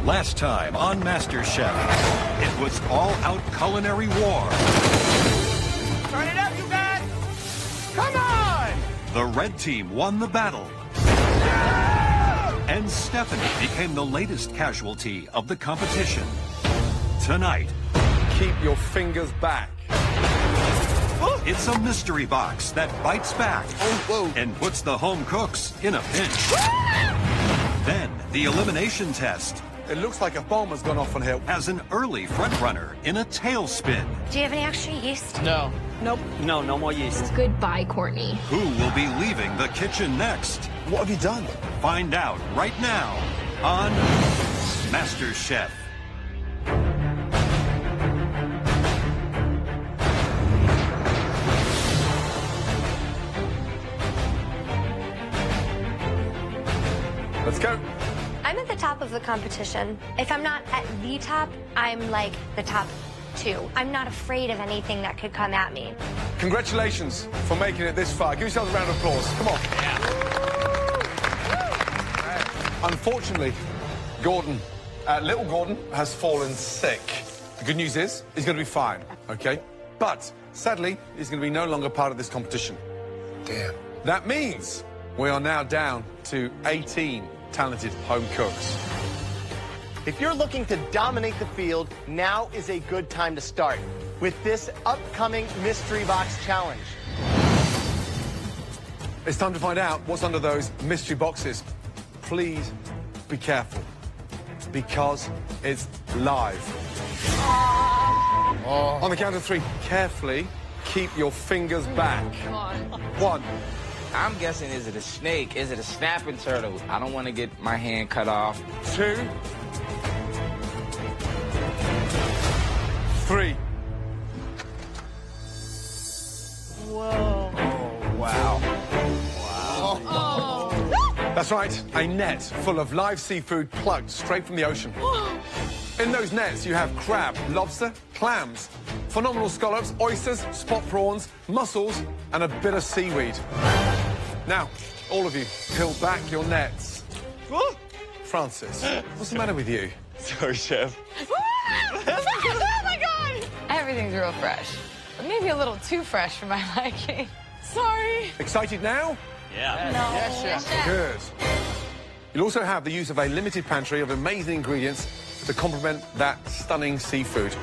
Last time on MasterChef, it was all-out culinary war. Turn it up, you guys! Come on! The red team won the battle. And Stephanie became the latest casualty of the competition. Tonight, keep your fingers back. It's a mystery box that bites back and puts the home cooks in a pinch. Then, the elimination test. It looks like a bomb has gone off on here. As an early frontrunner in a tailspin. Do you have any extra yeast? No. Nope. No, no more yeast. Goodbye, Courtney. Who will be leaving the kitchen next? What have you done? Find out right now on MasterChef. Let's go. I'm at the top of the competition. If I'm not at the top, I'm like the top 2. I'm not afraid of anything that could come at me. Congratulations for making it this far. Give yourselves a round of applause. Come on. Yeah. Unfortunately, little Gordon has fallen sick. The good news is he's going to be fine, okay? But sadly, he's going to be no longer part of this competition. Damn. That means we are now down to 18 talented home cooks. If you're looking to dominate the field, now is a good time to start with this upcoming Mystery Box Challenge. It's time to find out what's under those mystery boxes. Please be careful, because it's live. On the count of 3, carefully keep your fingers back. 1. I'm guessing, is it a snake? Is it a snapping turtle? I don't want to get my hand cut off. 2. 3. Whoa. Oh, wow. That's right, a net full of live seafood plucked straight from the ocean. In those nets, you have crab, lobster, clams, phenomenal scallops, oysters, spot prawns, mussels, and a bit of seaweed. Now, all of you, peel back your nets. Francis, what's the matter with you? Sorry, Chef. Oh, my God! Everything's real fresh. But maybe a little too fresh for my liking. Sorry. Excited now? Yeah. No. Yes, Chef. Good. You'll also have the use of a limited pantry of amazing ingredients to complement that stunning seafood.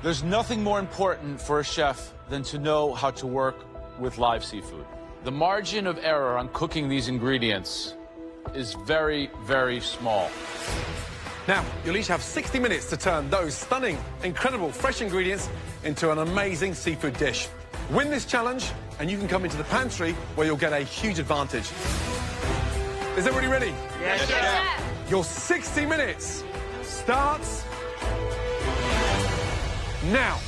There's nothing more important for a chef than to know how to work with live seafood. The margin of error on cooking these ingredients is very, very small. Now, you'll each have 60 minutes to turn those stunning, incredible, fresh ingredients into an amazing seafood dish. Win this challenge, and you can come into the pantry where you'll get a huge advantage. Is everybody ready? Yes, Chef. Your 60 minutes starts now.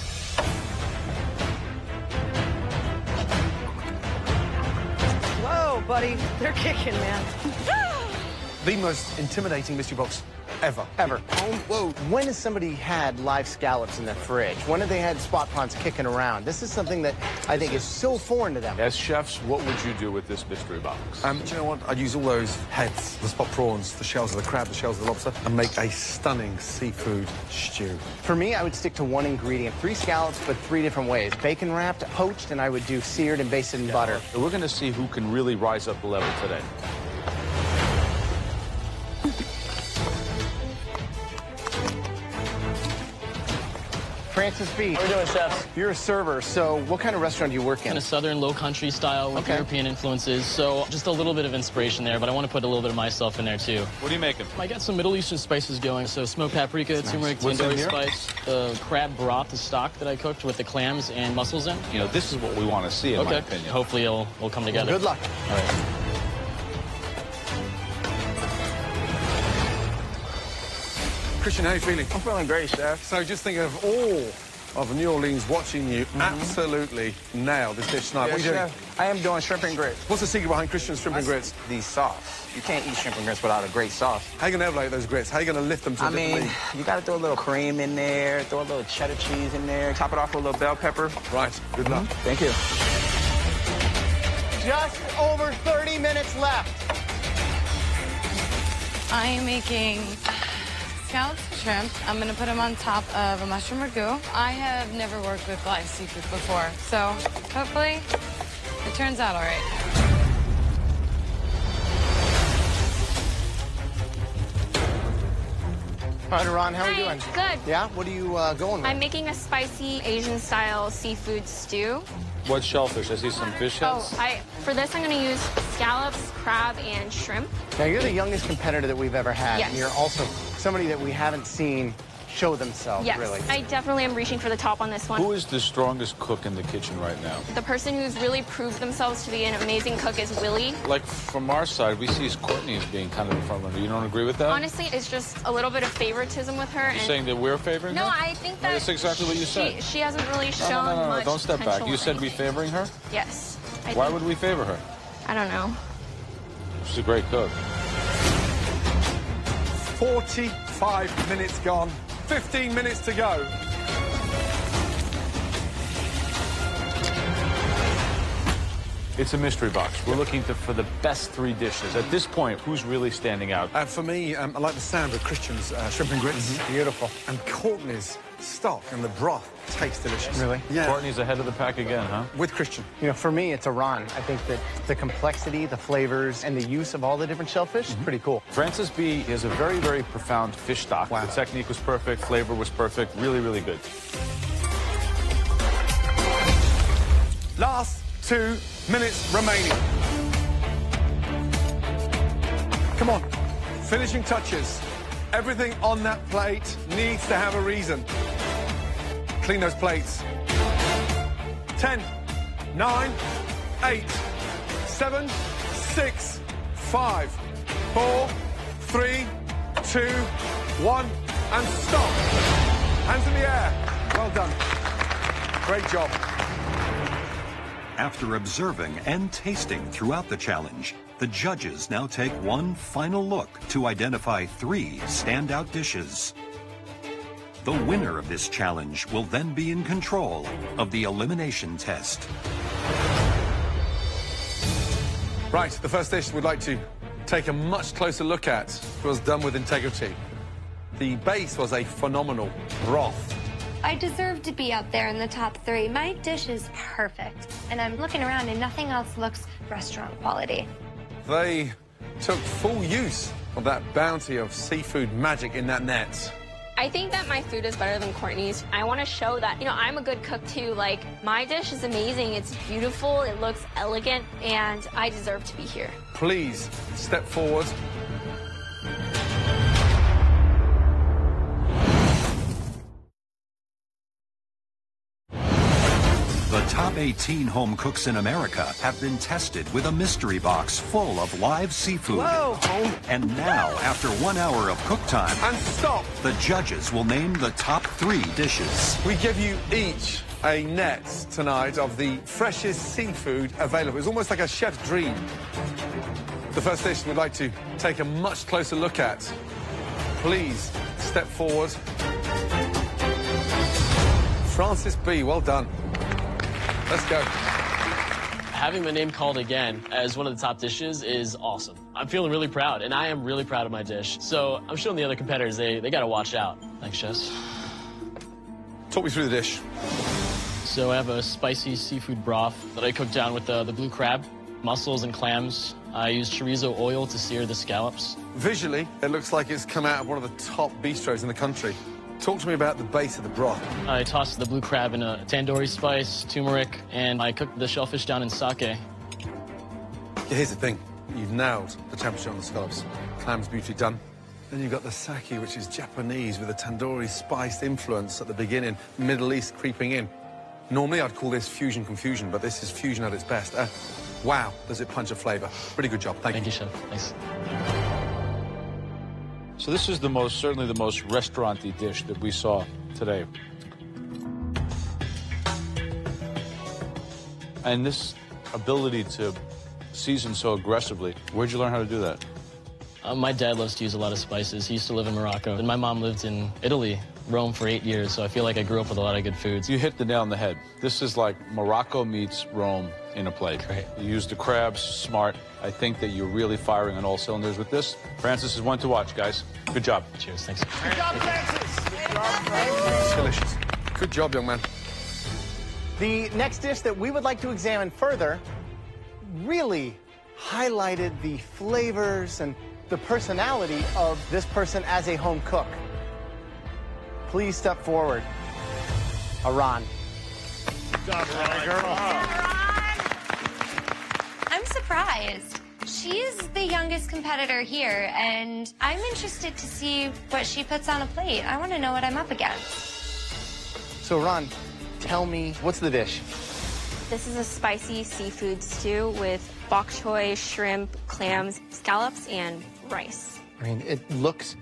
Whoa, buddy. They're kicking, man. The most intimidating mystery box ever. Ever. Whoa. When has somebody had live scallops in their fridge? When have they had spot prawns kicking around? This is something that I think is so foreign to them. As chefs, what would you do with this mystery box? Do you know what? I'd use all those heads, the spot prawns, the shells of the crab, the shells of the lobster, and make a stunning seafood stew. For me, I would stick to one ingredient. 3 scallops, but 3 different ways. Bacon wrapped, poached, and I would do seared and basted in butter. We're going to see who can really rise up the level today. Francis B. How are we doing, chefs? You're a server, so what kind of restaurant do you work in? Kind of southern, low country style with European influences. So just a little bit of inspiration there, but I want to put a little bit of myself in there too. What are you making? I got some Middle Eastern spices going. So smoked paprika, turmeric, tandoori spice, the crab broth, the stock that I cooked with the clams and mussels in. You know, this is what we want to see, in my opinion. Hopefully it'll come together. Good luck. All right. Christian, how are you feeling? I'm feeling great, Chef. So just think of all of New Orleans watching you absolutely nail this dish tonight. What are you doing? Chef, I am doing shrimp and grits. What's the secret behind Christian's shrimp and grits? The sauce. You can't eat shrimp and grits without a great sauce. How are you going to elevate those grits? How are you going to lift them to a different level? You got to throw a little cream in there, throw a little cheddar cheese in there, top it off with a little bell pepper. Right. Good luck. Thank you. Just over 30 minutes left. I am making scallops and shrimp. I'm gonna put them on top of a mushroom ragu. I have never worked with live seafood before, so hopefully it turns out all right. All right, Iran, how are you Hi, doing? good. Yeah? What are you going with? I'm making a spicy Asian-style seafood stew. What shellfish? I see some fish heads. For this, I'm going to use scallops, crab, and shrimp. Now, you're the youngest competitor that we've ever had. Yes. And you're also somebody that we haven't seen show themselves, Yes, really. I definitely am reaching for the top on this one. Who is the strongest cook in the kitchen right now? The person who's really proved themselves to be an amazing cook is Willie. Like, from our side, we see Courtney as being kind of the front runner. You don't agree with that? Honestly, it's just a little bit of favoritism with her. You're saying that we're favoring her? No, I think that that's exactly what you said. She hasn't really shown No, much don't step back. potential You or said we anything. favoring her? Yes. Why would we favor her? I don't know. She's a great cook. 45 minutes gone. 15 minutes to go. It's a mystery box. We're looking for the best 3 dishes. At this point, who's really standing out? For me, I like the sound of Christian's shrimp and grits. Beautiful. And Courtney's stock and the broth tastes delicious. Really? Yeah. Courtney's ahead of the pack again, huh? With Christian. You know, for me, it's Iran. I think that the complexity, the flavors, and the use of all the different shellfish is pretty cool. Francis B. has a very, very profound fish stock. Wow. The technique was perfect, flavor was perfect, really, really good. Last 2 minutes remaining. Come on. Finishing touches. Everything on that plate needs to have a reason. Clean those plates. 10, 9, 8, 7, 6, 5, 4, 3, 2, 1, and stop. Hands in the air. Well done. Great job. After observing and tasting throughout the challenge, the judges now take one final look to identify 3 standout dishes. The winner of this challenge will then be in control of the elimination test. Right, the first dish we'd like to take a much closer look at was done with integrity. The base was a phenomenal broth. I deserve to be up there in the top 3. My dish is perfect. And I'm looking around and nothing else looks restaurant quality. They took full use of that bounty of seafood magic in that net. I think that my food is better than Courtney's. I want to show that, you know, I'm a good cook too. Like, my dish is amazing. It's beautiful. It looks elegant. And I deserve to be here. Please step forward. The top 18 home cooks in America have been tested with a mystery box full of live seafood. Whoa! And now, after 1 hour of cook time, And stop. the judges will name the top 3 dishes. We give you each a net tonight of the freshest seafood available. It's almost like a chef's dream. The first dish we'd like to take a much closer look at. Please step forward. Francis B., well done. Let's go. Having my name called again as one of the top dishes is awesome. I'm feeling really proud, and I am really proud of my dish. So I'm showing the other competitors they got to watch out. Thanks, chefs. Talk me through the dish. So I have a spicy seafood broth that I cooked down with the blue crab, mussels and clams. I used chorizo oil to sear the scallops. Visually, it looks like it's come out of one of the top bistros in the country. Talk to me about the base of the broth. I tossed the blue crab in a tandoori spice, turmeric, and I cooked the shellfish down in sake. Here's the thing. You've nailed the temperature on the scallops. Clams beautifully done. Then you've got the sake, which is Japanese with a tandoori spiced influence at the beginning, Middle East creeping in. Normally, I'd call this fusion confusion, but this is fusion at its best. Wow, does it punch a flavor. Pretty good job. Thank you. Thank you, chef. Thanks. So this is certainly the most restaurant-y dish that we saw today. And this ability to season so aggressively, where'd you learn how to do that? My dad loves to use a lot of spices. He used to live in Morocco, and my mom lived in Italy Rome for 8 years, so I feel like I grew up with a lot of good foods. You hit the nail on the head. This is like Morocco meets Rome in a plate. Great. You used the crabs, smart. I think that you're really firing on all cylinders with this. Francis is one to watch, guys. Good job. Cheers, thanks. Good job, Francis. Good job, Francis. Delicious. Good job, young man. The next dish that we would like to examine further really highlighted the flavors and the personality of this person as a home cook. Please step forward. Aran. Good job, girl. I'm surprised. She's the youngest competitor here, and I'm interested to see what she puts on a plate. I want to know what I'm up against. So, Aran, tell me, what's the dish? This is a spicy seafood stew with bok choy, shrimp, clams, scallops, and rice. I mean, it looks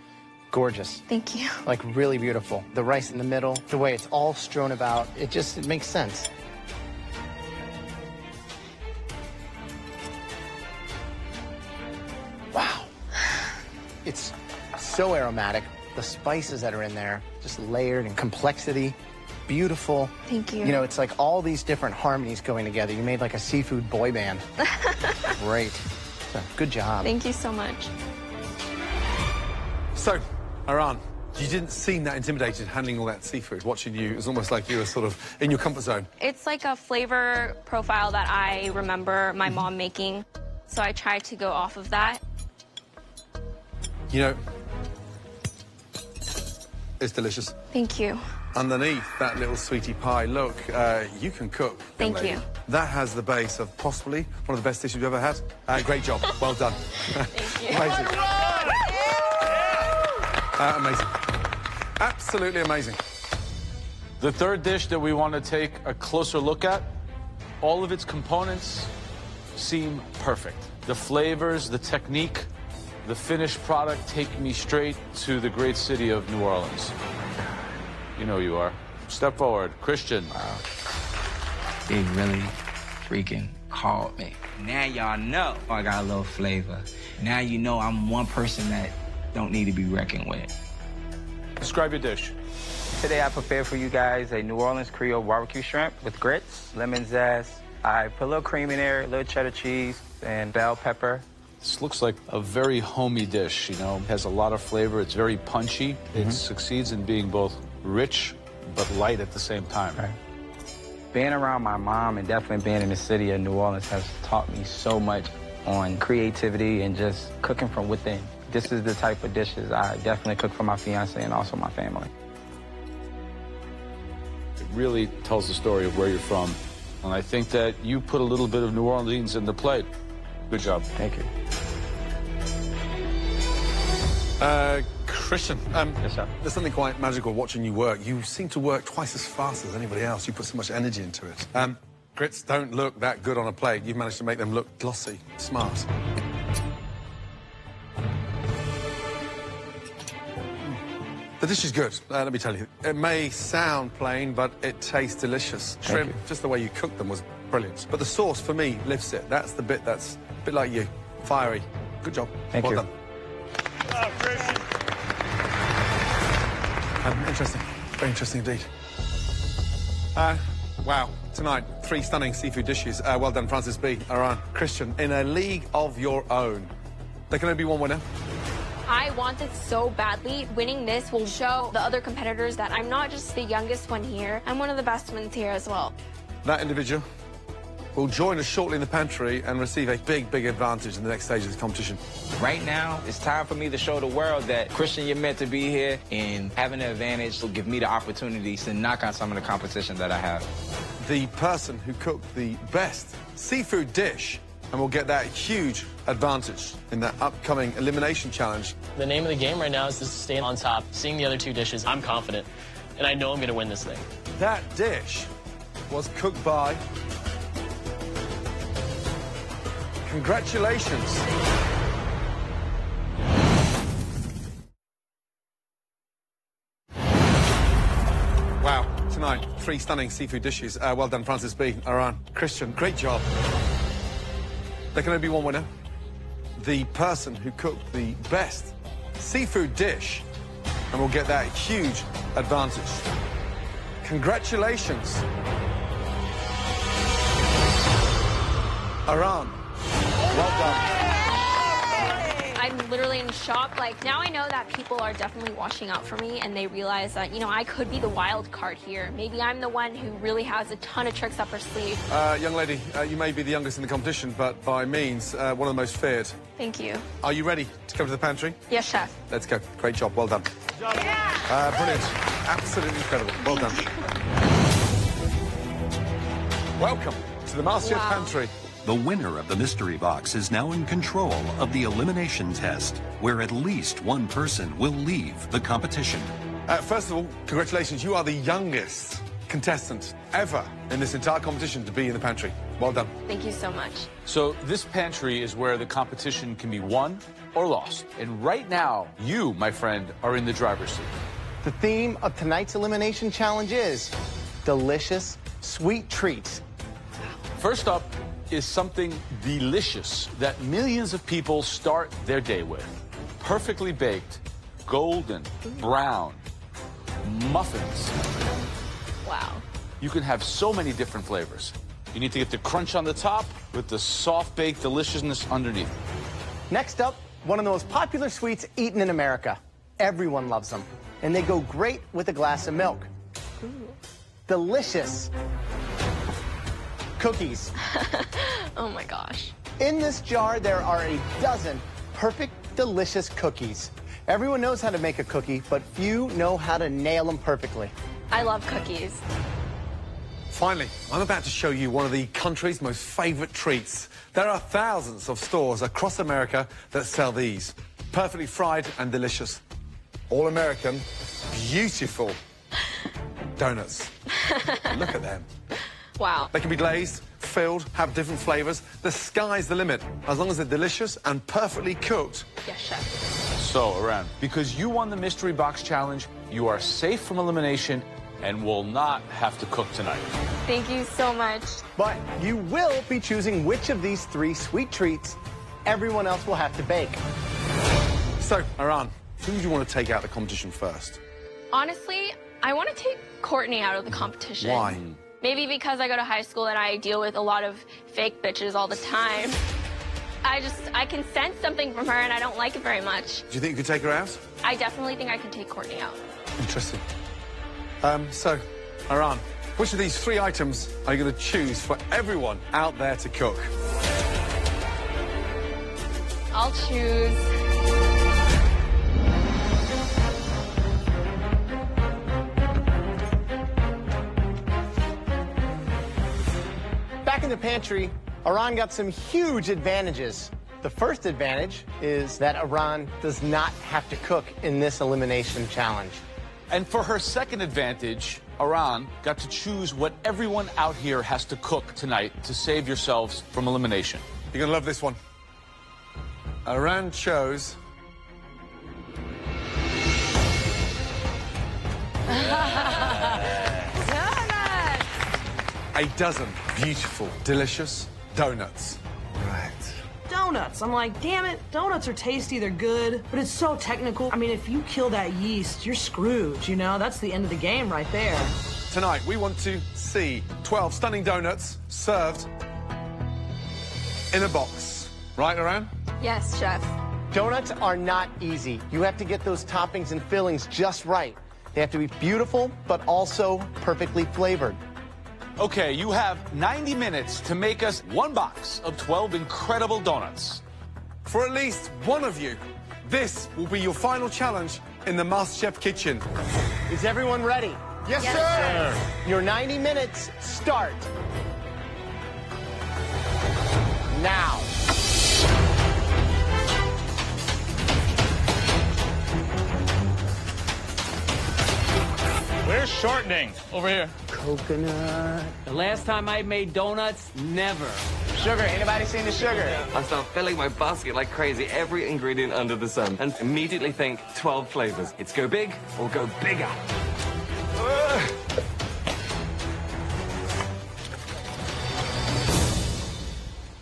gorgeous. Thank you. Like, really beautiful. The rice in the middle, the way it's all strewn about, it makes sense. Wow. It's so aromatic. The spices that are in there, just layered and complexity. Beautiful. Thank you. You know, it's like all these different harmonies going together. You made like a seafood boy band. Great. So, good job. Thank you so much. So, Aran, you didn't seem that intimidated handling all that seafood. Watching you, it was almost like you were sort of in your comfort zone. It's like a flavor profile that I remember my mom making, so I tried to go off of that. You know, it's delicious. Thank you. Underneath that little sweetie pie, look, you can cook. Thank young lady. you. That has the base of possibly one of the best dishes you've ever had. Great job. Well done. Thank you. Amazing. Amazing. Absolutely amazing. The third dish that we want to take a closer look at, all of its components seem perfect. The flavors, the technique, the finished product take me straight to the great city of New Orleans. You know you are. Step forward. Christian. Wow. They really freaking called me. Now y'all know I got a little flavor. Now you know I'm one person that don't need to be reckoned with. Describe your dish. Today I prepared for you guys a New Orleans Creole barbecue shrimp with grits, lemon zest. I put a little cream in there, a little cheddar cheese, and bell pepper. This looks like a very homey dish, you know. It has a lot of flavor. It's very punchy. It succeeds in being both rich but light at the same time. Right. Being around my mom and definitely being in the city of New Orleans has taught me so much on creativity and just cooking from within. This is the type of dishes I definitely cook for my fiance and also my family. It really tells the story of where you're from. And I think that you put a little bit of New Orleans in the plate. Good job. Thank you. Christian, Yes, sir. there's something quite magical watching you work. You seem to work twice as fast as anybody else. You put so much energy into it. Grits don't look that good on a plate. You've managed to make them look glossy, smart. The dish is good, let me tell you. It may sound plain, but it tastes delicious. Shrimp, just the way you cooked them was brilliant. But the sauce, for me, lifts it. That's the bit that's a bit like you. Fiery. Good job. Thank you. Well done. Oh, Christian. Interesting. Very interesting indeed. Wow. Tonight, 3 stunning seafood dishes. Well done, Francis B. Aran. Christian, in a league of your own. There can only be one winner. I want this so badly. Winning this will show the other competitors that I'm not just the youngest one here. I'm one of the best ones here as well. That individual will join us shortly in the pantry and receive a big, big advantage in the next stage of the competition. Right now, it's time for me to show the world that, Christian, you're meant to be here, and having the advantage will give me the opportunities to knock out some of the competition that I have. The person who cooked the best seafood dish and will get that huge advantage in that upcoming elimination challenge. The name of the game right now is to stay on top. Seeing the other 2 dishes, I'm confident, and I know I'm going to win this thing. That dish was cooked by... Congratulations. Wow, tonight, 3 stunning seafood dishes. Well done, Francis B. Aran. Christian, great job. There can only be one winner. The person who cooked the best seafood dish and will get that huge advantage. Congratulations. Aran, well done. I'm literally in shock. Like, now I know that people are definitely watching out for me, and they realize that, you know, I could be the wild card here. Maybe I'm the one who really has a ton of tricks up her sleeve. Young lady, you may be the youngest in the competition, but by means, one of the most feared. Thank you. Are you ready to come to the pantry? Yes, chef. Let's go. Great job. Well done. Brilliant. Absolutely incredible. Well done. Welcome to the MasterChef pantry. The winner of the mystery box is now in control of the elimination test, where at least one person will leave the competition. First of all, congratulations. You are the youngest contestant ever in this entire competition to be in the pantry. Well done. Thank you so much. So this pantry is where the competition can be won or lost. And right now, you, my friend, are in the driver's seat. The theme of tonight's elimination challenge is delicious sweet treats. First up is something delicious that millions of people start their day with. Perfectly baked, golden, brown muffins. Wow. You can have so many different flavors. You need to get the crunch on the top with the soft-baked deliciousness underneath. Next up, one of the most popular sweets eaten in America. Everyone loves them, and they go great with a glass of milk. Ooh. Delicious cookies. Oh my gosh. In this jar, there are a dozen perfect, delicious cookies. Everyone knows how to make a cookie, but few know how to nail them perfectly. I love cookies. Finally, I'm about to show you one of the country's most favorite treats. There are thousands of stores across America that sell these. Perfectly fried and delicious. All American, beautiful donuts. Look at them. Wow. They can be glazed, filled, have different flavors. The sky's the limit, as long as they're delicious and perfectly cooked. Yes, chef. So, Aran, because you won the Mystery Box Challenge, you are safe from elimination and will not have to cook tonight. Thank you so much. But you will be choosing which of these 3 sweet treats everyone else will have to bake. So, Aran, who do you want to take out of the competition first? Honestly, I want to take Courtney out of the competition. Why? Maybe because I go to high school and I deal with a lot of fake bitches all the time. I can sense something from her and I don't like it very much. Do you think you could take her out? I definitely think I can take Courtney out. Interesting. So, Aran, which of these 3 items are you going to choose for everyone out there to cook? I'll choose... Back in the pantry, Aran got some huge advantages. The first advantage is that Aran does not have to cook in this elimination challenge. And for her second advantage, Aran got to choose what everyone out here has to cook tonight to save yourselves from elimination. You're going to love this one. Aran chose... a dozen beautiful, delicious donuts. Right. Donuts. I'm like, damn it, donuts are tasty, they're good, but it's so technical. I mean, if you kill that yeast, you're screwed, you know? That's the end of the game right there. Tonight, we want to see 12 stunning donuts served in a box. Right, Aran? Yes, chef. Donuts are not easy. You have to get those toppings and fillings just right. They have to be beautiful, but also perfectly flavored. Okay, you have 90 minutes to make us one box of 12 incredible donuts. For at least one of you, this will be your final challenge in the MasterChef kitchen. Is everyone ready? Yes, sir! Your 90 minutes start now. Where's shortening? Over here. Coconut. The last time I made donuts, never. Sugar. Anybody seen the sugar? I start filling my basket like crazy, every ingredient under the sun, and immediately think 12 flavors. It's go big or go bigger.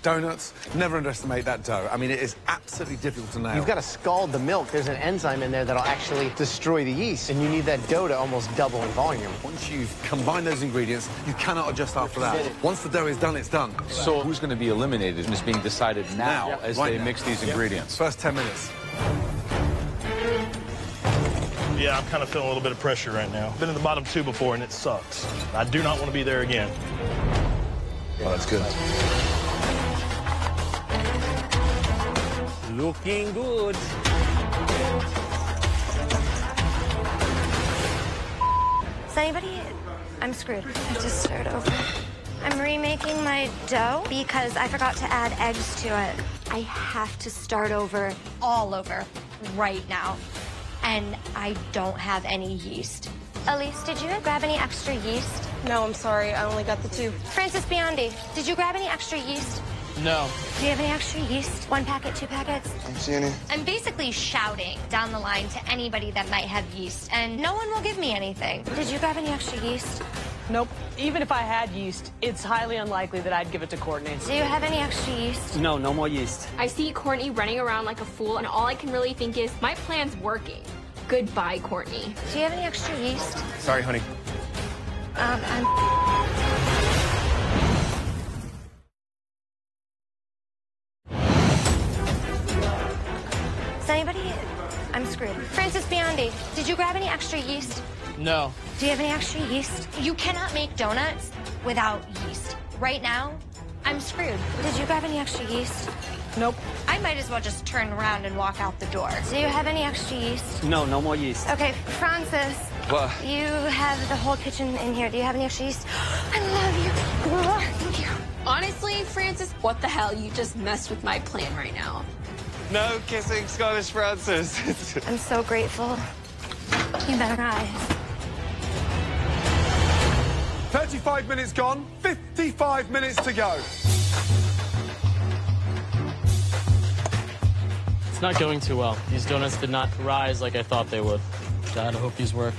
donuts. Never underestimate that dough. I mean, it is absolutely difficult to nail. You've got to scald the milk. There's an enzyme in there that'll actually destroy the yeast, and you need that dough to almost double in volume. Once you've combined those ingredients, you cannot adjust after that. Once the dough is done, it's done. So who's going to be eliminated is being decided now as they mix these ingredients. First 10 minutes. Yeah, I'm kind of feeling a little bit of pressure right now. Been in the bottom 2 before, and it sucks. I do not want to be there again. Oh, that's good. Looking good. Is anybody... I'm screwed. I have to start over. I'm remaking my dough because I forgot to add eggs to it. I have to start over, all over, right now. And I don't have any yeast. Elise, did you grab any extra yeast? No, I'm sorry. I only got the 2. Francis Biondi, did you grab any extra yeast? No. Do you have any extra yeast? 1 packet, 2 packets? I don't see any. I'm basically shouting down the line to anybody that might have yeast, and no one will give me anything. Did you grab any extra yeast? Nope. Even if I had yeast, it's highly unlikely that I'd give it to Courtney. Do you have any extra yeast? No, no more yeast. I see Courtney running around like a fool, and all I can really think is, my plan's working. Goodbye, Courtney. Do you have any extra yeast? Sorry, honey. Is anybody... I'm screwed. Francis Biondi, did you grab any extra yeast? No. Do you have any extra yeast? You cannot make donuts without yeast. Right now, I'm screwed. Did you grab any extra yeast? Nope. I might as well just turn around and walk out the door. Do you have any extra yeast? No, no more yeast. Okay, Francis. What? You have the whole kitchen in here. Do you have any extra yeast? I love you. Oh, thank you. Honestly, Francis, what the hell? You just messed with my plan right now. No kissing Scottish Francis. I'm so grateful. You better guys. 35 minutes gone, 55 minutes to go. It's not going too well. These donuts did not rise like I thought they would. God, I hope these work.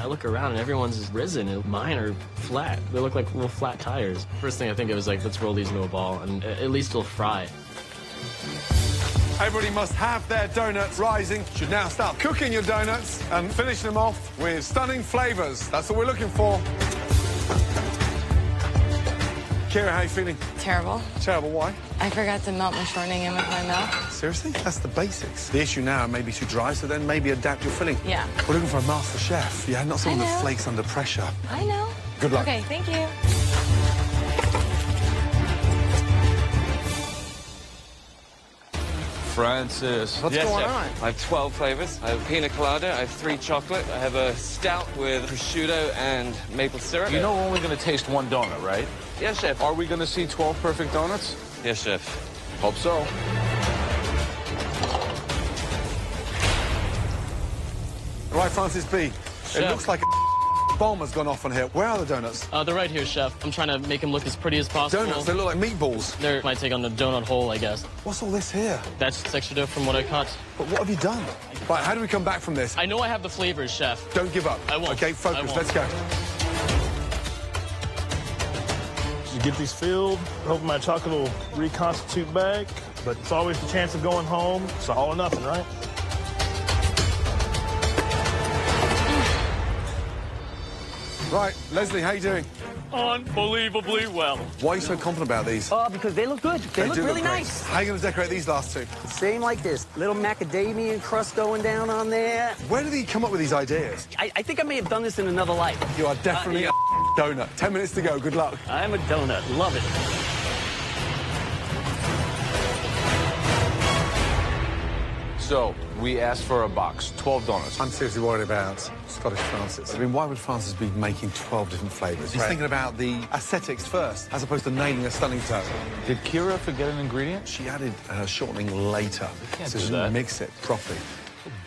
I look around and everyone's risen and mine are flat. They look like little flat tires. First thing I think of is like, let's roll these into a ball and at least it'll fry. Everybody must have their donuts rising. Should now start cooking your donuts and finish them off with stunning flavors. That's what we're looking for. Kira, how are you feeling? Terrible. Terrible, why? I forgot to melt my shortening in with my milk. Seriously? That's the basics. The issue now may be too dry, so then maybe adapt your filling. Yeah. We're looking for a master chef. Yeah, not someone that flakes under pressure. I know. Good luck. Okay, thank you. Francis. What's Yes, going chef. on? I have 12 flavors. I have pina colada, I have 3 chocolate, I have a stout with prosciutto and maple syrup. You know we're only going to taste 1 donut, right? Yes, chef. Are we going to see 12 perfect donuts? Yes, chef. Hope so. Right, Francis B. It Chef. looks like a bomb has gone off on here. Where are the donuts? They're right here, chef. I'm trying to make them look as pretty as possible. Donuts, they look like meatballs. They're my take on the donut hole, I guess. What's all this here? That's just extra dough from what I caught. But what have you done? Right, how do we come back from this? I know I have the flavors, chef. Don't give up. I won't. Okay, focus. I won't. Let's go. You get these filled, hoping my chocolate will reconstitute back, but it's always the chance of going home. It's all or nothing, right? Right, Leslie, how you doing? Unbelievably well. Why are you so confident about these? Because they look good. They look do really great. nice. How are you going to decorate these last 2? Same like this. Little macadamia crust going down on there. Where did he come up with these ideas? I think I may have done this in another life. You are definitely yeah. a donut. 10 minutes to go. Good luck. I'm a donut. Love it. So, we asked for a box, 12 donuts. I'm seriously worried about Scottish Francis. I mean, why would Francis be making 12 different flavors? He's thinking about the aesthetics first, as opposed to nailing a stunning dough. Did Kira forget an ingredient? She added shortening later, can't so do she that. didn't mix it properly.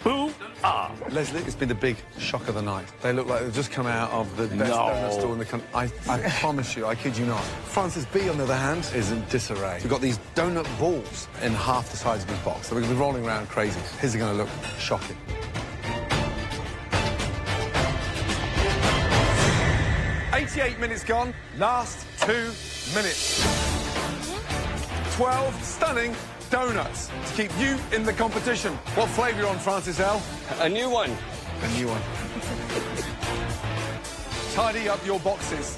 Boo-ah. Leslie, it's been the big shock of the night. They look like they've just come out of the best donut store in the country. I promise you, I kid you not. Francis B, on the other hand, is in disarray. We've got these donut balls in half the size of his box. So we're going to be rolling around crazy. His are going to look shocking. ...88 minutes gone. Last 2 minutes. 12 stunning donuts to keep you in the competition. What flavour you on, Francis L? A new one. A new one. Tidy up your boxes.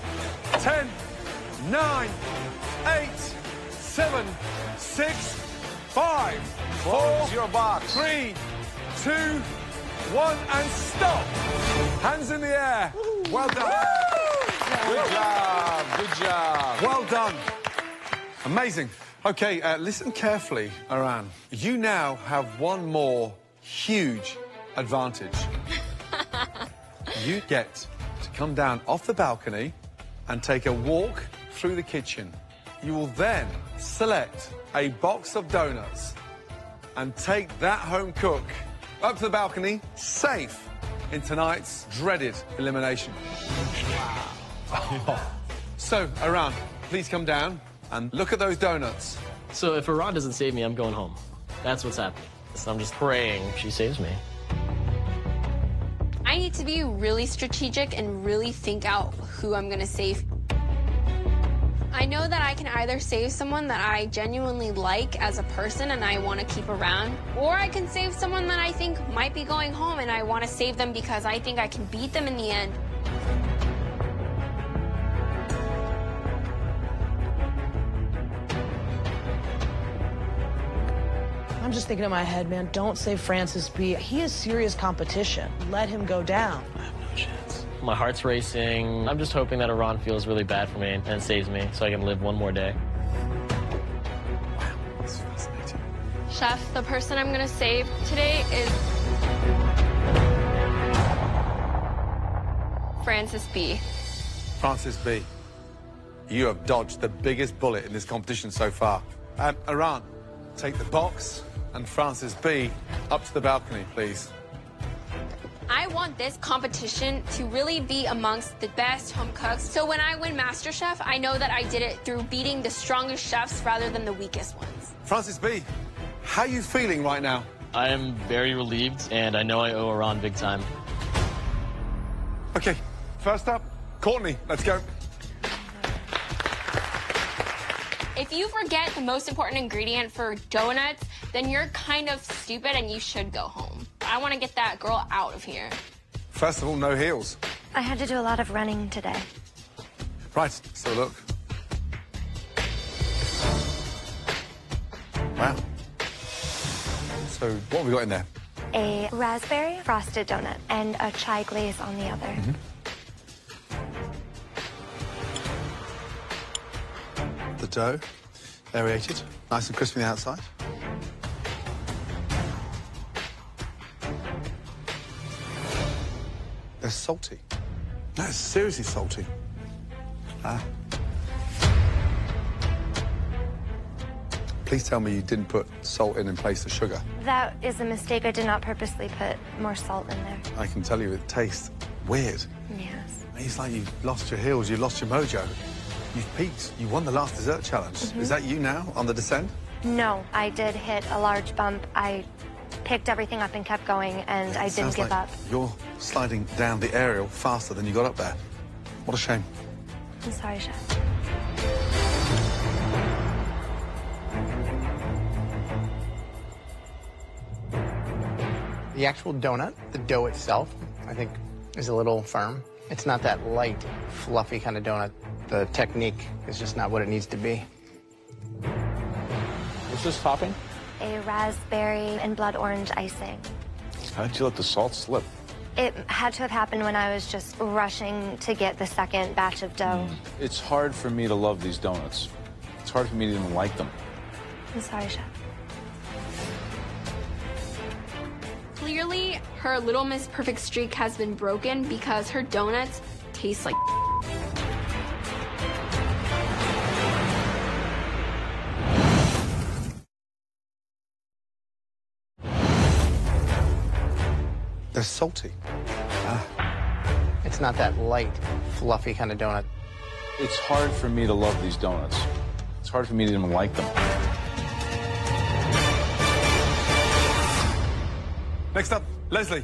10, 9, 8, 7, 6, 5, 4, your box. 3, 2, 1, and stop. Hands in the air. Well done. Good job. Good job. Well done. Amazing. Okay, listen carefully, Aran. You now have one more huge advantage. You get to come down off the balcony and take a walk through the kitchen. You will then select a box of donuts and take that home cook up to the balcony, safe in tonight's dreaded elimination. Wow. So, Aran, please come down and look at those donuts. So if Aran doesn't save me, I'm going home. That's what's happening. So I'm just praying she saves me. I need to be really strategic and really think out who I'm gonna save. I know that I can either save someone that I genuinely like as a person and I want to keep around, or I can save someone that I think might be going home and I want to save them because I think I can beat them in the end. I'm just thinking in my head, man, don't save Francis B. He is serious competition. Let him go down. I have no chance. My heart's racing. I'm just hoping that Aran feels really bad for me and saves me so I can live one more day. Wow, that's fascinating. Chef, the person I'm gonna save today is Francis B. Francis B, you have dodged the biggest bullet in this competition so far. Aran, take the box and Francis B up to the balcony, please. I want this competition to really be amongst the best home cooks. So when I win MasterChef, I know that I did it through beating the strongest chefs rather than the weakest ones. Francis B, how are you feeling right now? I am very relieved, and I know I owe Aran big time. Okay, first up, Courtney, let's go. If you forget the most important ingredient for donuts, then you're kind of stupid and you should go home. I want to get that girl out of here. First of all, no heels. I had to do a lot of running today. Right, so look. Wow. So what have we got in there? A raspberry frosted donut and a chai glaze on the other. The dough, aerated, nice and crispy on the outside. They're salty. No, it's seriously salty. Please tell me you didn't put salt in place of sugar. That is a mistake. I did not purposely put more salt in there. I can tell you it tastes weird. Yes. It's like you've lost your heels, you've lost your mojo. You've peaked. You won the last dessert challenge. Is that you now on the descent? No, I did hit a large bump. I picked everything up and kept going, and I didn't give up. You're sliding down the aerial faster than you got up there. What a shame. I'm sorry, Chef. The actual donut, the dough itself, I think is a little firm. It's not that light, fluffy kind of donut. The technique is just not what it needs to be. What's this topping? A raspberry and blood orange icing. How did you let the salt slip? It had to have happened when I was just rushing to get the second batch of dough. It's hard for me to love these donuts. It's hard for me to even like them. I'm sorry, Chef. Clearly, her Little Miss Perfect streak has been broken because her donuts taste like They're salty. It's not that light, fluffy kind of donut. It's hard for me to love these donuts. It's hard for me to even like them. Next up, Leslie.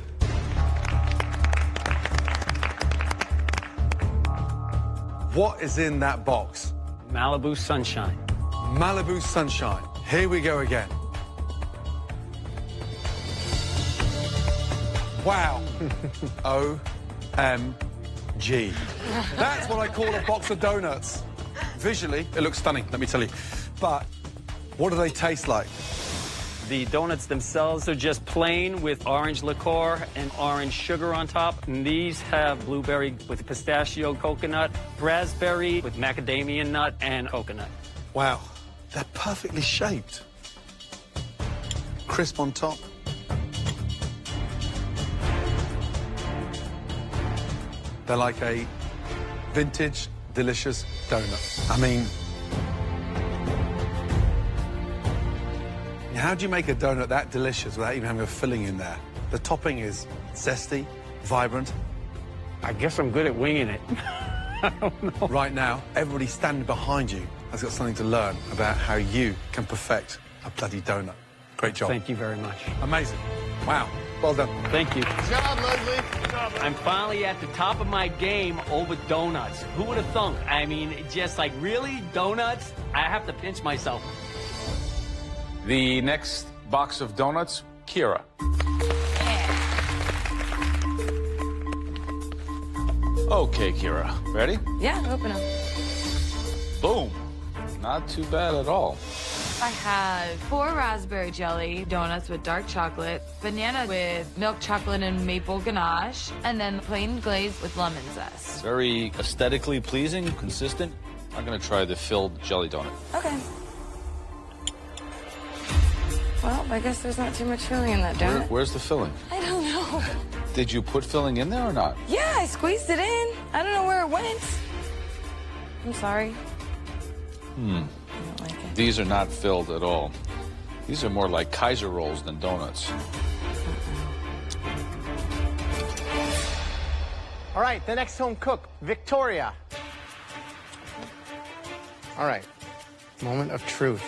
What is in that box? Malibu Sunshine. Malibu Sunshine. Here we go again. Wow. OMG. That's what I call a box of donuts. Visually, it looks stunning, let me tell you. But what do they taste like? The donuts themselves are just plain with orange liqueur and orange sugar on top. And these have blueberry with pistachio coconut, raspberry with macadamia nut and coconut. Wow, they're perfectly shaped. Crisp on top. They're like a vintage, delicious donut. I mean, how do you make a donut that delicious without even having a filling in there? The topping is zesty, vibrant. I guess I'm good at winging it. I don't know. Right now, everybody standing behind you has got something to learn about how you can perfect a bloody donut. Great job. Thank you very much. Amazing. Wow. Well done. Thank you. Good job, Leslie. Good job. I'm finally at the top of my game over donuts. Who would have thunk? I mean, just like, really? Donuts? I have to pinch myself. The next box of donuts, Kira. Okay, Kira. Ready? Yeah, open them. Boom. Not too bad at all. I had 4 raspberry jelly donuts with dark chocolate, banana with milk chocolate and maple ganache, and then plain glazed with lemon zest. Very aesthetically pleasing, consistent. I'm gonna try the filled jelly donut. Okay. Well, I guess there's not too much filling in that donut. Where's the filling? I don't know. Did you put filling in there or not? Yeah, I squeezed it in. I don't know where it went. I'm sorry. I don't like it. These are not filled at all. These are more like Kaiser rolls than donuts. All right, the next home cook, Victoria. All right, moment of truth.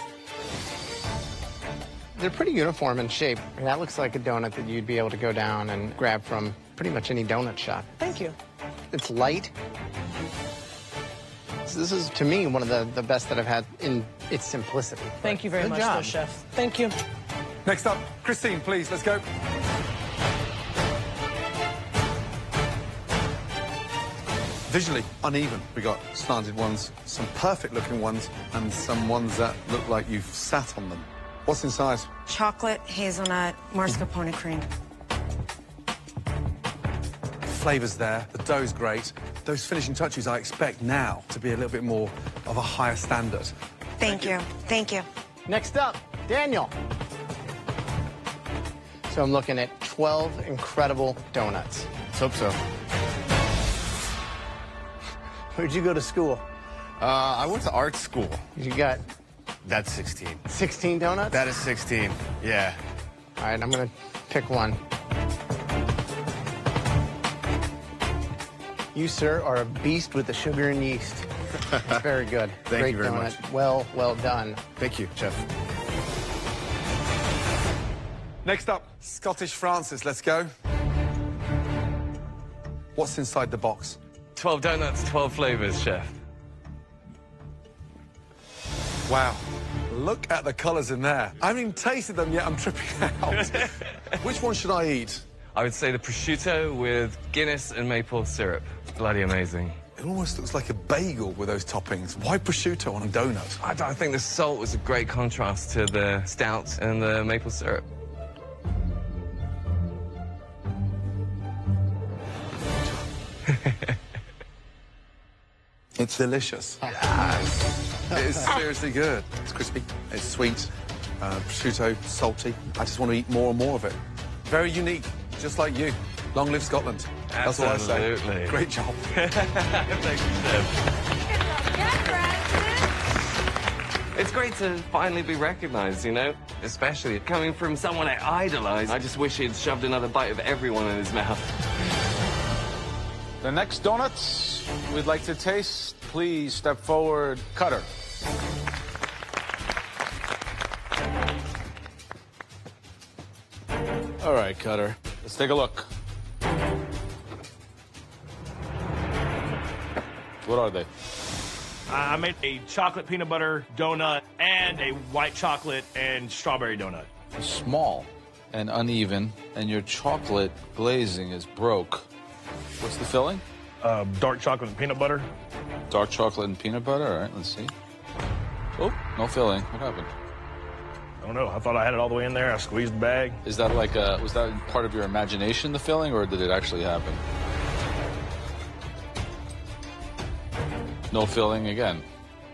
They're pretty uniform in shape. And that looks like a donut that you'd be able to go down and grab from pretty much any donut shop. Thank you. It's light. This is, to me, one of the best that I've had in its simplicity. Thank you very Good much, job. though, Chef. Thank you. Next up, Christine, please, let's go. Visually uneven. We got slanted ones, some perfect looking ones, and some ones that look like you've sat on them. What's inside? Chocolate, hazelnut, mascarpone cream. Flavors there, the dough's great. Those finishing touches I expect now to be a little bit more of a higher standard. Thank you. Thank you. Next up, Daniel. So I'm looking at 12 incredible donuts. Let's hope so. Where'd you go to school? I went to art school. You got... That's 16. 16 donuts? That is 16, yeah. All right, I'm gonna pick one. You, sir, are a beast with the sugar and yeast. It's very good. Thank Great you very donut. much. Well done. Thank you, Chef. Next up, Scottish Francis, let's go. What's inside the box? 12 donuts, 12 flavors, Chef. Wow. Look at the colours in there. I haven't even tasted them yet, I'm tripping out. Which one should I eat? I would say the prosciutto with Guinness and maple syrup. Bloody amazing. It almost looks like a bagel with those toppings. Why prosciutto on a donut? I think the salt was a great contrast to the stout and the maple syrup. It's delicious. It is seriously good. It's crispy, it's sweet, prosciutto, salty. I just want to eat more and more of it. Very unique, just like you. Long live Scotland. That's what I say. Absolutely. Great job. Thank you, Chef. It's great to finally be recognized, you know? Especially coming from someone I idolize. I just wish he'd shoved another bite of everyone in his mouth. The next donuts we'd like to taste, please step forward, Cutter. All right, Cutter, let's take a look. What are they? I made a chocolate peanut butter donut and a white chocolate and strawberry donut. Small and uneven, and your chocolate glazing is broke. What's the filling? Dark chocolate and peanut butter. Dark chocolate and peanut butter? All right, let's see. Oh, no filling. What happened? I don't know. I thought I had it all the way in there. I squeezed the bag. Is that like was that part of your imagination, the filling, or did it actually happen? No filling again.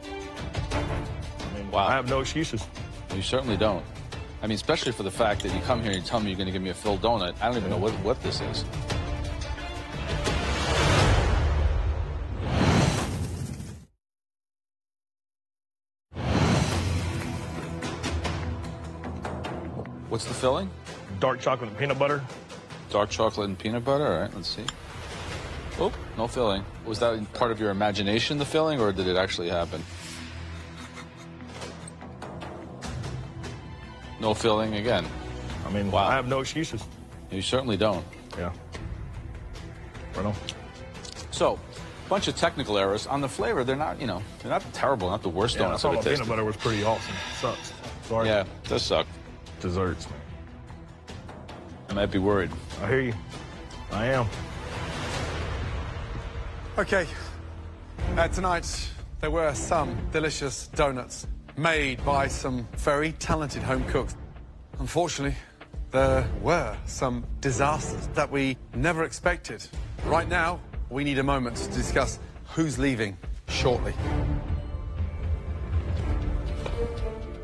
I mean, wow. I have no excuses. You certainly don't. I mean, especially for the fact that you come here and you tell me you're going to give me a filled donut. I don't even know what this is. What's the filling? Dark chocolate and peanut butter. Dark chocolate and peanut butter? All right, let's see. Oh, no filling. Was that part of your imagination, the filling, or did it actually happen? No filling again. I mean, wow. I have no excuses. You certainly don't. Yeah. Right on. So, a bunch of technical errors. On the flavor, they're not, they're not terrible, not the worst Yeah, I donuts thought I've my tasted. peanut butter was pretty awesome. Sucks. Sorry. Yeah, it does suck. Desserts, man. I might be worried. I hear you. I am. Okay. Tonight, there were some delicious donuts made by some very talented home cooks. Unfortunately, there were some disasters that we never expected. Right now, we need a moment to discuss who's leaving shortly.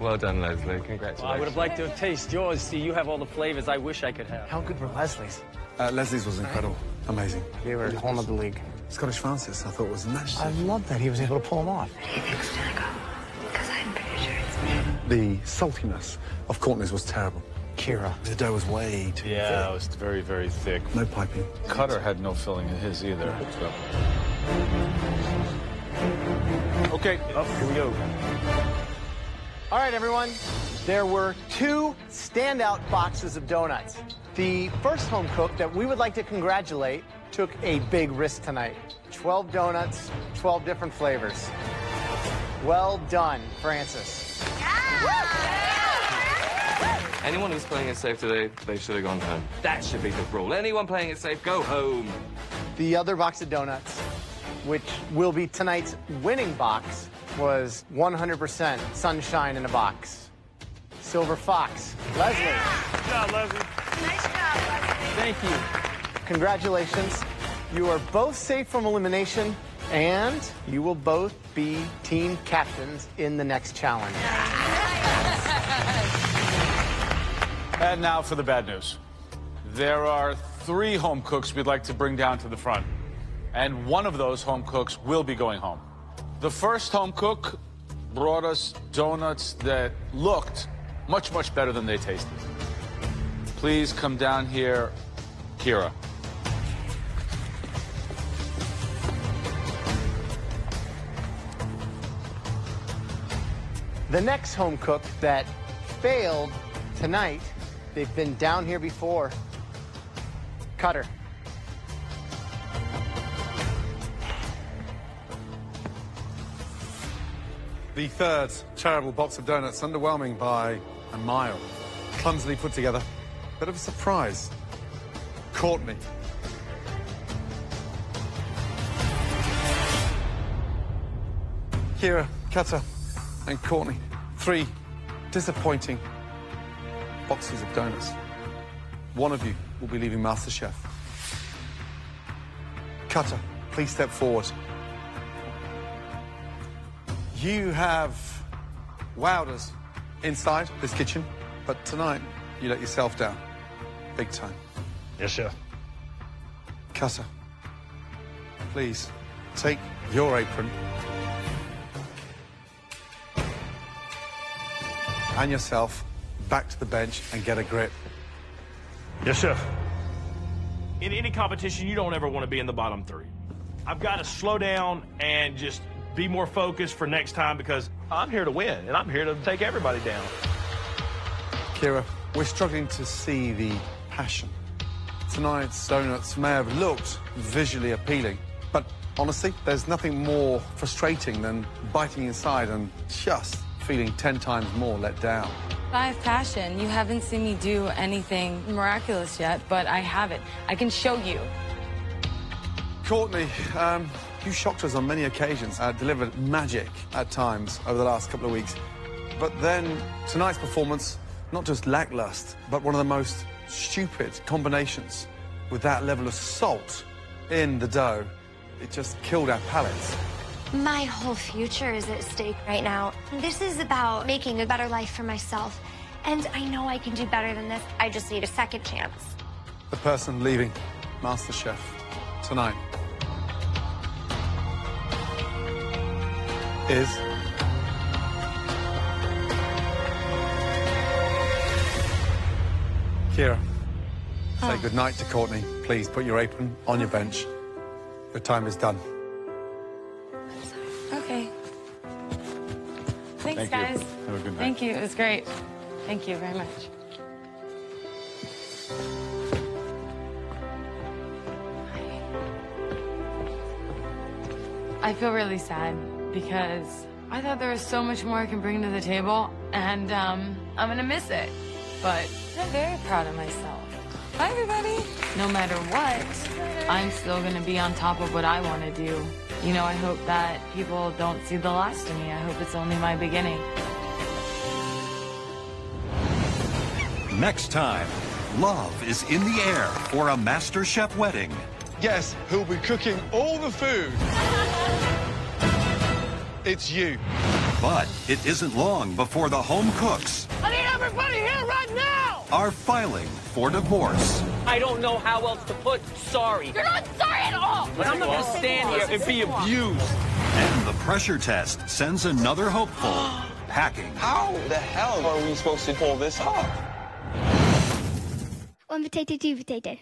Well done, Leslie. Congratulations. Well, I would have liked to have tasted yours. See, you have all the flavors I wish I could have. How good were Leslie's? Leslie's was incredible. Amazing. They were a whole nother league. Scottish Francis, I thought, was massive. I love that he was able to pull them off. Who do you think's gonna go? Because I'm pretty sure it's me. The saltiness of Courtney's was terrible. Kira. The dough was way too Yeah, thick. it was very, very thick. No piping. Cutter had no filling in his either. So. Okay, up, here we go. All right, everyone. There were 2 standout boxes of donuts. The first home cook that we would like to congratulate took a big risk tonight. 12 donuts, 12 different flavors. Well done, Francis. Anyone who's playing it safe today, they should have gone home. That should be the rule. Anyone playing it safe, go home. The other box of donuts, which will be tonight's winning box, was 100% sunshine in a box. Silver Fox. Leslie. Good job, Leslie. Nice job, Leslie. Thank you. Congratulations. You are both safe from elimination, and you will both be team captains in the next challenge. and now for the bad news. There are 3 home cooks we'd like to bring down to the front, and one of those home cooks will be going home. The first home cook brought us donuts that looked much, much better than they tasted. Please come down here, Kira. The next home cook that failed tonight, they've been down here before. Cutter. The third terrible box of donuts, underwhelming by a mile. Clumsily put together. Bit of a surprise. Courtney. Kira, Cutter, and Courtney. 3 disappointing boxes of donuts. One of you will be leaving MasterChef. Cutter, please step forward. You have wowed us inside this kitchen, but tonight you let yourself down. Big time. Yes, chef. Cutter, please take your apron and yourself back to the bench and get a grip. Yes, chef. In any competition, you don't ever want to be in the bottom 3. I've got to slow down and just be more focused for next time because I'm here to win, and I'm here to take everybody down. Kira, we're struggling to see the passion. Tonight's donuts may have looked visually appealing, but Honestly, there's nothing more frustrating than biting inside and just feeling 10 times more let down. I have passion. You haven't seen me do anything miraculous yet, but I have it. I can show you. Courtney, you shocked us on many occasions, delivered magic at times over the last couple of weeks. But then tonight's performance, not just lackluster, but one of the most stupid combinations with that level of salt in the dough. It just killed our palates. My whole future is at stake right now. This is about making a better life for myself. And I know I can do better than this. I just need a second chance. The person leaving MasterChef tonight is... Kira. Say goodnight to Courtney. Please put your apron on your bench. Your time is done. Okay. Thanks, Thank guys. you. Have a good night. Thank you. It was great. Thank you very much. I feel really sad because I thought there was so much more I can bring to the table, and I'm gonna miss it. But I'm very proud of myself. Bye, everybody. No matter what, I'm still gonna be on top of what I want to do. You know, I hope that people don't see the last of me. I hope it's only my beginning. Next time, love is in the air for a MasterChef wedding. Yes, who'll be cooking all the food? It's you. But it isn't long before the home cooks I need everybody here right now! are filing for divorce. I don't know how else to put sorry. You're not sorry at all! But I'm not going to stand here and be abused. And the pressure test sends another hopeful packing. How the hell are we supposed to pull this off? One potato, two potato.